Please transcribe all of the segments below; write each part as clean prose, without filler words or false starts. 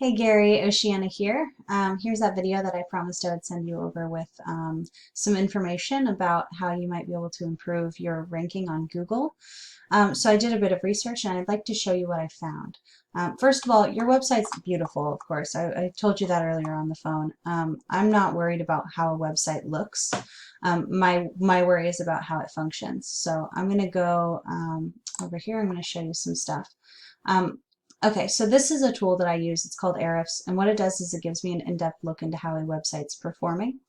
Hey Gary, Oceana here. Here's that video that I promised I would send you over with some information about how you might be able to improve your ranking on Google. So I did a bit of research and I'd like to show you what I found. First of all, your website's beautiful, of course. I told you that earlier on the phone. I'm not worried about how a website looks. My worry is about how it functions. So I'm going to go over here. I'm going to show you some stuff. Um, Okay, so this is a tool that I use. It's called Ahrefs, and what it does is it gives me an in-depth look into how a website's performing.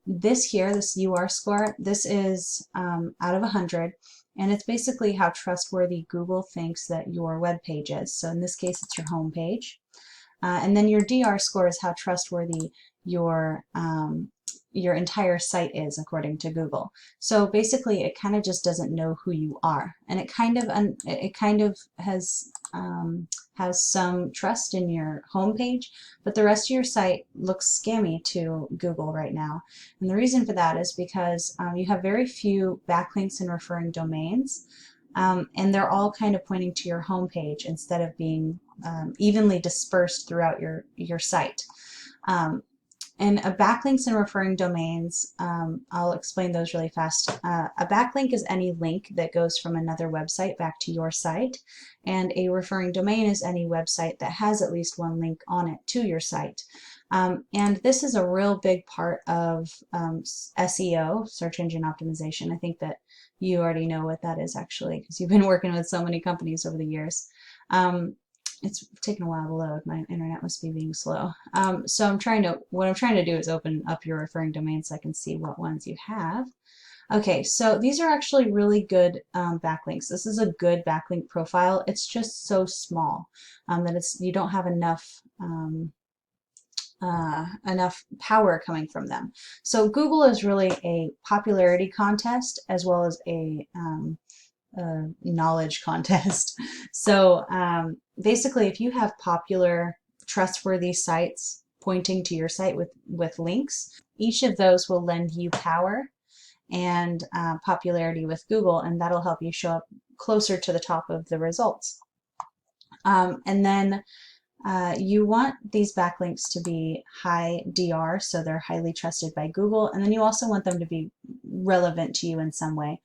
This here, this UR score, this is out of 100, and it's basically how trustworthy Google thinks that your web page is. So in this case, it's your home page. And then your DR score is how trustworthy your entire site is according to Google. So basically, it kind of just doesn't know who you are, and it kind of has some trust in your homepage, but the rest of your site looks scammy to Google right now. And the reason for that is because you have very few backlinks and referring domains. And they're all kind of pointing to your homepage instead of being evenly dispersed throughout your site. And backlinks and referring domains, I'll explain those really fast. A backlink is any link that goes from another website back to your site, and a referring domain is any website that has at least one link on it to your site. And this is a real big part of SEO, search engine optimization. I think that you already know what that is actually, because you've been working with so many companies over the years. It's taken a while to load. My internet must be being slow. So what I'm trying to do is open up your referring domain so I can see what ones you have. Okay, so these are actually really good backlinks. This is a good backlink profile. It's just so small that you don't have enough power coming from them. So Google is really a popularity contest as well as a knowledge contest. So basically, if you have popular, trustworthy sites pointing to your site with links, each of those will lend you power and popularity with Google, and that'll help you show up closer to the top of the results. And then you want these backlinks to be high DR, so they're highly trusted by Google, and then you also want them to be relevant to you in some way.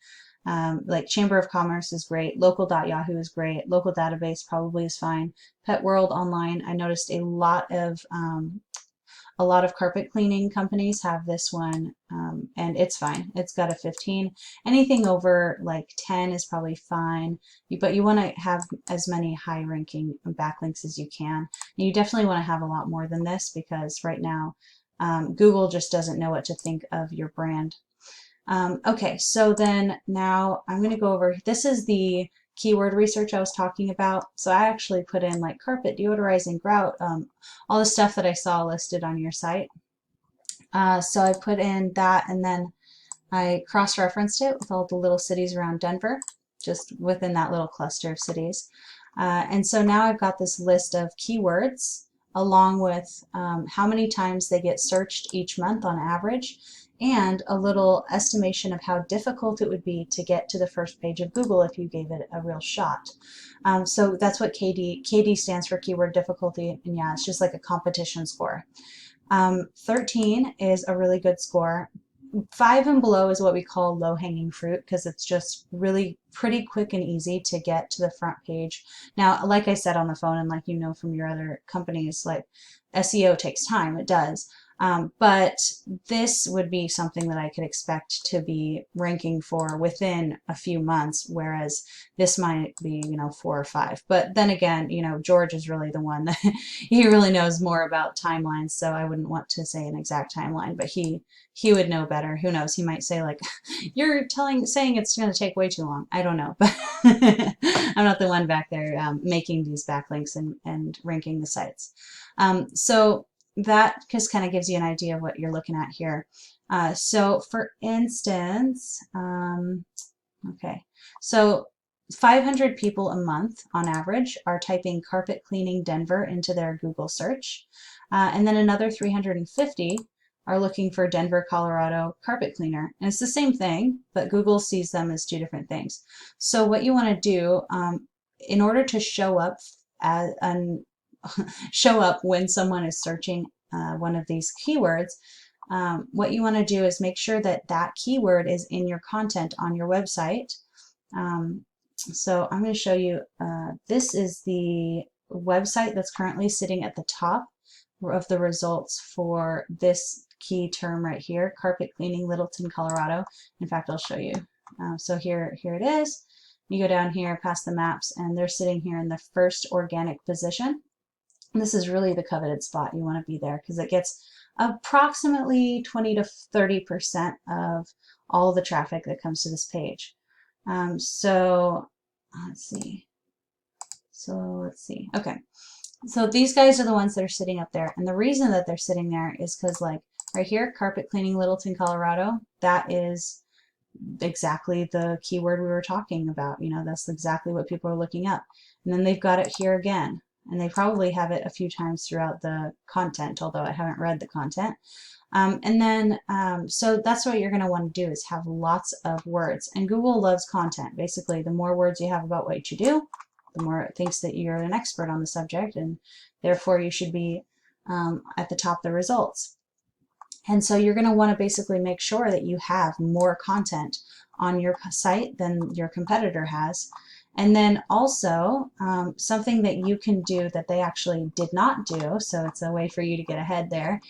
Like Chamber of Commerce is great, local.yahoo is great, local database probably is fine. Pet World Online, I noticed a lot of carpet cleaning companies have this one, and it's fine. It's got a 15. Anything over like 10 is probably fine, but you want to have as many high ranking backlinks as you can. And you definitely want to have a lot more than this because right now Google just doesn't know what to think of your brand. Okay, so then now I'm going to go over, this is the keyword research I was talking about. So I actually put in like carpet, deodorizing, grout, all the stuff that I saw listed on your site. So I put in that and then I cross-referenced it with all the little cities around Denver, just within that little cluster of cities. And so now I've got this list of keywords along with how many times they get searched each month on average, and a little estimation of how difficult it would be to get to the first page of Google if you gave it a real shot. So that's what KD. KD stands for keyword difficulty, and yeah, it's just like a competition score. 13 is a really good score. 5 and below is what we call low-hanging fruit because it's just really pretty quick and easy to get to the front page. Now, like I said on the phone, and like you know from your other companies, like SEO takes time, it does. But this would be something that I could expect to be ranking for within a few months, whereas this might be, 4 or 5. But then again, George is really the one that he really knows more about timelines, so I wouldn't want to say an exact timeline, but he would know better. Who knows? He might say like, "You're saying it's going to take way too long." I don't know, but I'm not the one back there making these backlinks and ranking the sites. So that just kind of gives you an idea of what you're looking at here. So for instance, okay, so 500 people a month on average are typing carpet cleaning Denver into their Google search. And then another 350 are looking for Denver, Colorado carpet cleaner. And it's the same thing, but Google sees them as two different things. So what you want to do in order to show up as show up when someone is searching one of these keywords, what you want to do is make sure that that keyword is in your content on your website. So I'm going to show you, this is the website that's currently sitting at the top of the results for this key term right here, carpet cleaning, Littleton, Colorado. In fact, I'll show you. So here it is. You go down here past the maps, and they're sitting here in the first organic position. And this is really the coveted spot. You want to be there because it gets approximately 20 to 30% of all the traffic that comes to this page. So let's see. Okay. So these guys are the ones that are sitting up there. And the reason that they're sitting there is because, like, right here, carpet cleaning, Littleton, Colorado, that is exactly the keyword we were talking about. You know, that's exactly what people are looking up. And then they've got it here again. And they probably have it a few times throughout the content, although I haven't read the content. So that's what you're going to want to do, is have lots of words. And Google loves content. Basically, the more words you have about what you do, the more it thinks that you're an expert on the subject, and therefore you should be at the top of the results. And so you're going to want to basically make sure that you have more content on your site than your competitor has. And then also something that you can do that they actually did not do, so it's a way for you to get ahead there.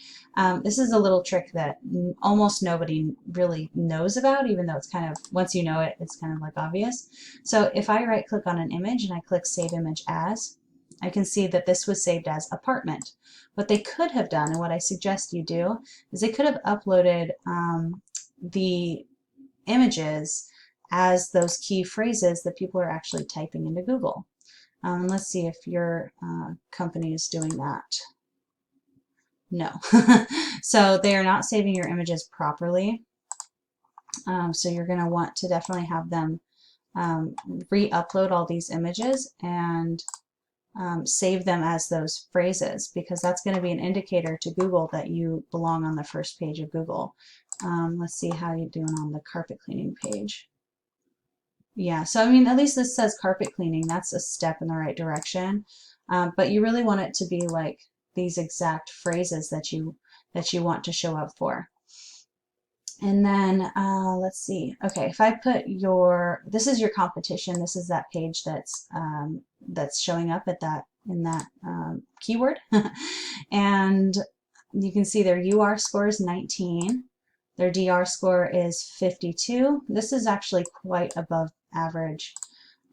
This is a little trick that almost nobody really knows about, even though it's kind of, once you know it, it's kind of like obvious. So if I right click on an image and I click Save Image As, I can see that this was saved as apartment. What they could have done, and what I suggest you do, is they could have uploaded the images as those key phrases that people are actually typing into Google. Let's see if your company is doing that. No. So they are not saving your images properly. So you're going to want to definitely have them re-upload all these images and save them as those phrases, because that's going to be an indicator to Google that you belong on the first page of Google. Let's see how you're doing on the carpet cleaning page. Yeah, so I mean, at least this says carpet cleaning. That's a step in the right direction. But you really want it to be like these exact phrases that you want to show up for. And then let's see. Okay, if I put this is your competition. This is that page that's showing up at in that keyword, and you can see their UR score is 19. Their DR score is 52. This is actually quite above average.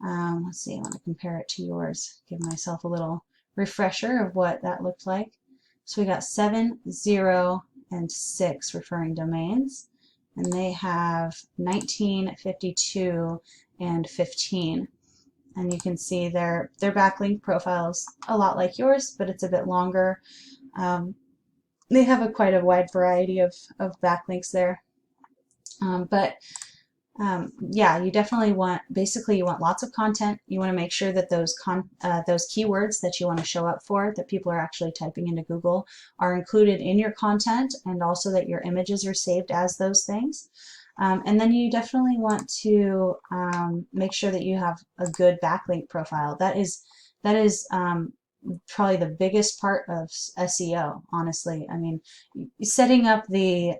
Let's see, I want to compare it to yours. Give myself a little refresher of what that looked like. So we got 7, 0, and 6 referring domains. And they have 19, 52, and 15. And you can see their backlink profile is a lot like yours, but it's a bit longer. They have quite a wide variety of backlinks there. Yeah, you definitely want, basically you want lots of content. You want to make sure that those keywords that you want to show up for, that people are actually typing into Google, are included in your content, and also that your images are saved as those things. And then you definitely want to make sure that you have a good backlink profile. That is probably the biggest part of SEO, honestly. I mean, setting up the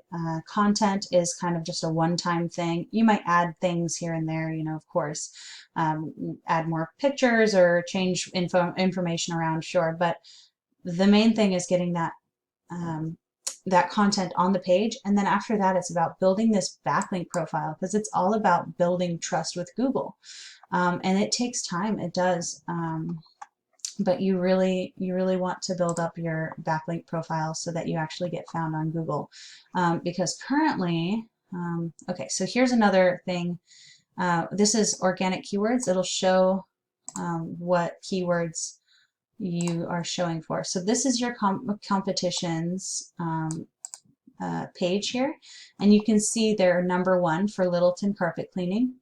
content is kind of just a one-time thing. You might add things here and there, you know, of course, add more pictures or change information around, sure, but the main thing is getting that that content on the page. And then after that, it's about building this backlink profile, because it's all about building trust with Google. And it takes time, it does. But you really want to build up your backlink profile so that you actually get found on Google. Because currently, okay, so here's another thing. This is organic keywords. It'll show what keywords you are showing for. So this is your competitions page here, and you can see they're #1 for Littleton carpet cleaning.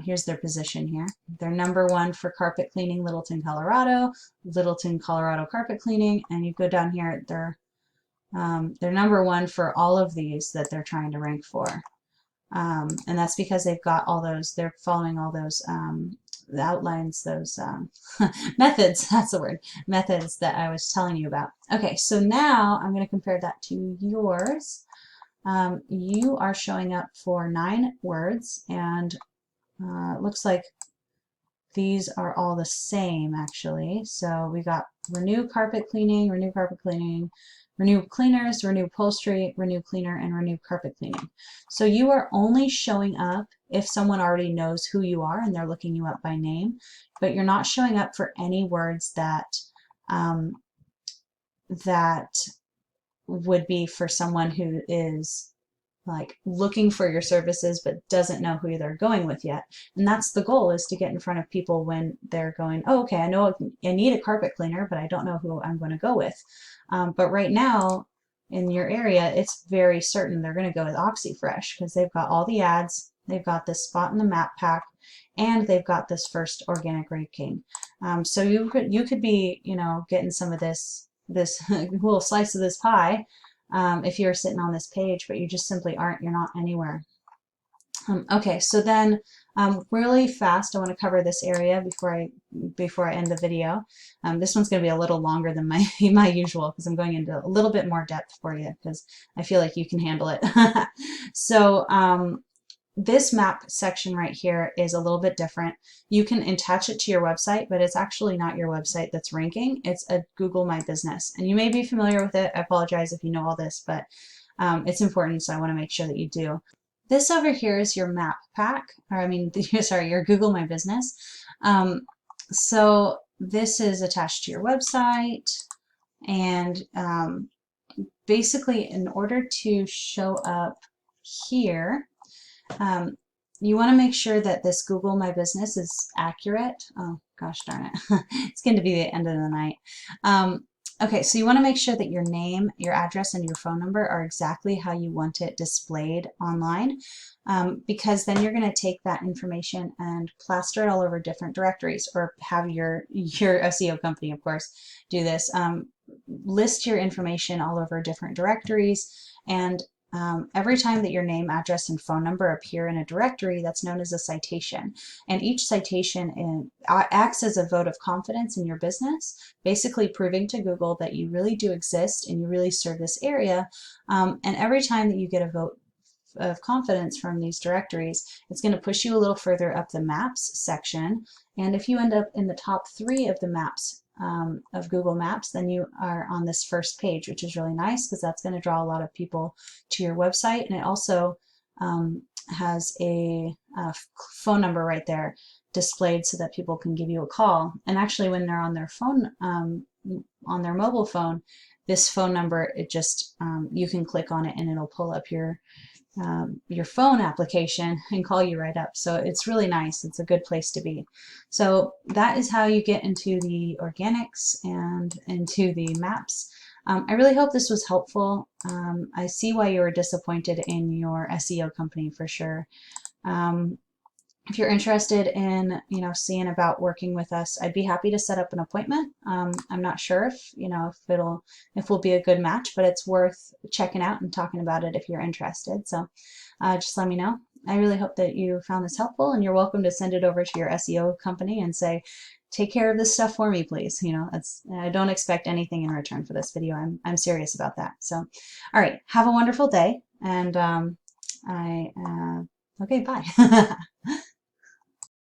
Here's their position here. They're #1 for carpet cleaning, Littleton, Colorado carpet cleaning, and you go down here, they're #1 for all of these that they're trying to rank for. And that's because they've got all those, they're following all those outlines those methods, that's the word, methods that I was telling you about. Okay, so now I'm going to compare that to yours. You are showing up for 9 words, and it looks like these are all the same actually. So we got ReNu carpet cleaning, ReNu carpet cleaning, ReNu cleaners, ReNu upholstery, ReNu cleaner, and ReNu carpet cleaning. So you are only showing up if someone already knows who you are and they're looking you up by name, but you're not showing up for any words that that would be for someone who is like looking for your services but doesn't know who they're going with yet. And that's the goal, is to get in front of people when they're going, oh, okay, I know I need a carpet cleaner, but I don't know who I'm going to go with. But right now in your area, it's very certain they're going to go with OxyFresh because they've got all the ads, they've got this spot in the map pack, and they've got this first organic raking. So you could be, you know, getting some of this little slice of this pie if you're sitting on this page, but you just simply aren't. You're not anywhere. Okay, so then really fast, I want to cover this area before I end the video. This one's going to be a little longer than my usual because I'm going into a little bit more depth for you because I feel like you can handle it. So this map section right here is a little bit different. You can attach it to your website, but it's actually not your website that's ranking. It's a Google My Business. And you may be familiar with it. I apologize if you know all this, but it's important, so I want to make sure that you do. This over here is your map pack, or I mean, sorry, your Google My Business. So this is attached to your website, and basically in order to show up here, you want to make sure that this Google My Business is accurate. Oh, gosh darn it. It's going to be the end of the night. Okay, so you want to make sure that your name, your address, and your phone number are exactly how you want it displayed online, because then you're going to take that information and plaster it all over different directories, or have your SEO company, of course, do this. List your information all over different directories, and every time that your name, address, and phone number appear in a directory, that's known as a citation. And each citation acts as a vote of confidence in your business, basically proving to Google that you really do exist and you really serve this area. And every time that you get a vote of confidence from these directories, it's going to push you a little further up the maps section. And if you end up in the top 3 of the maps of Google Maps, then you are on this first page, which is really nice because that's going to draw a lot of people to your website. And it also has a phone number right there displayed so that people can give you a call. And actually, when they're on their phone, on their mobile phone, this phone number, it just you can click on it and it'll pull up your phone application and call you right up. So it's really nice. It's a good place to be. So that is how you get into the organics and into the maps. I really hope this was helpful. I see why you were disappointed in your SEO company for sure. If you're interested in, you know, seeing about working with us, I'd be happy to set up an appointment. I'm not sure if, you know, if we'll be a good match, but it's worth checking out and talking about it if you're interested. So just let me know. I really hope that you found this helpful, and you're welcome to send it over to your SEO company and say, take care of this stuff for me, please. You know, I don't expect anything in return for this video. I'm serious about that. So, all right, have a wonderful day, and okay, bye.